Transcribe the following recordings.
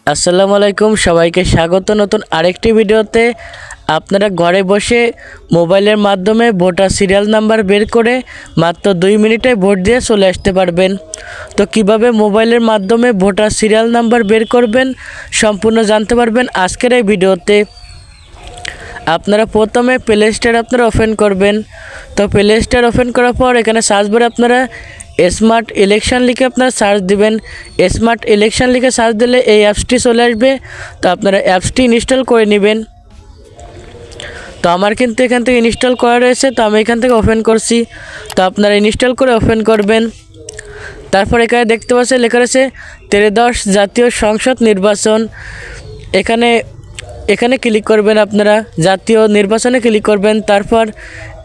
আসসালামু আলাইকুম, সবাইকে স্বাগত নতুন আরেকটি ভিডিওতে। আপনারা ঘরে বসে মোবাইলের মাধ্যমে ভোটার সিরিয়াল নাম্বার বের করে মাত্র 2 মিনিটে ভোট দিয়ে চলে আসতে পারবেন। তো কিভাবে মোবাইলের মাধ্যমে ভোটার সিরিয়াল নাম্বার বের করবেন সম্পূর্ণ জানতে পারবেন আজকের এই ভিডিওতে। আপনারা প্রথমে প্লে স্টোর ওপেন করবেন। তো প্লে স্টোর ওপেন করার পর এখানে সার্চ বারে আপনারা স্মার্ট ইলেকশন লিখে আপনারা সার্চ দিবেন। স্মার্ট ইলেকশন লিখে সার্চ দিলে এই অ্যাপসটি চলে আসবে। তো আপনারা অ্যাপসটি ইনস্টল করে নেবেন। তো আমার কিন্তু এখান থেকে ইনস্টল করা রয়েছে, তো আমি এখান থেকে ওপেন করছি। তো আপনারা ইনস্টল করে ওপেন করবেন। তারপর এখানে দেখতে পাচ্ছেন লেখা রয়েছে 13 জাতীয় সংসদ নির্বাচন। এখানে ক্লিক করবেন, আপনারা জাতীয় নির্বাচনে ক্লিক করবেন। তারপর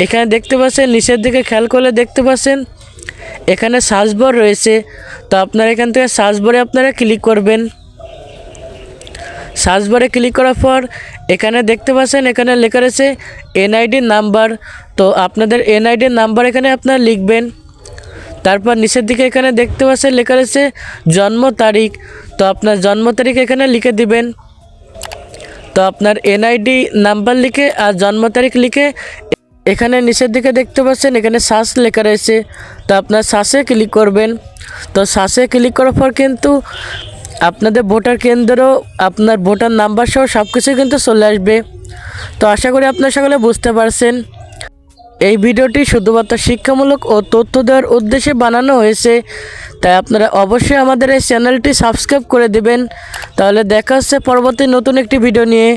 এখানে দেখতে পাচ্ছেন নিচের দিকে খেয়াল করলে দেখতে পাচ্ছেন এখানে সার্চ বার রয়েছে। তো আপনারা এখান থেকে সার্চ বারে আপনারা ক্লিক করবেন। সার্চ বারে ক্লিক করার পর এখানে দেখতে পাচ্ছেন এখানে লেখা রয়েছে এনআইডি নাম্বার। তো আপনাদের এনআইডি নাম্বার এখানে আপনারা লিখবেন। তারপর নিচের দিকে এখানে দেখতে পাচ্ছেন লেখা রয়েছে জন্ম তারিখ। তো আপনার জন্ম তারিখ এখানে লিখে দিবেন। তো আপনার এনআইডি নাম্বার লিখে আর জন্ম তারিখ লিখে এখানে নিচের দিকে দেখতে পাচ্ছেন এখানে সার্চ লেখা রয়েছে। তো আপনার সার্চে ক্লিক করবেন। তো সার্চে ক্লিক করার পর কিন্তু আপনাদের ভোটার কেন্দ্র, আপনার ভোটার নাম্বার সহ সব কিছু কিন্তু চলে আসবে। তো আশা করি আপনারা সকলে বুঝতে পারছেন। এই ভিডিওটি শুধুমাত্র শিক্ষামূলক ও তথ্য দেওয়ার উদ্দেশ্যে বানানো হয়েছে, তাই আপনারা অবশ্যই আমাদের এই চ্যানেলটি সাবস্ক্রাইব করে দিবেন। তাহলে দেখা হচ্ছে পরবর্তী নতুন একটি ভিডিও নিয়ে।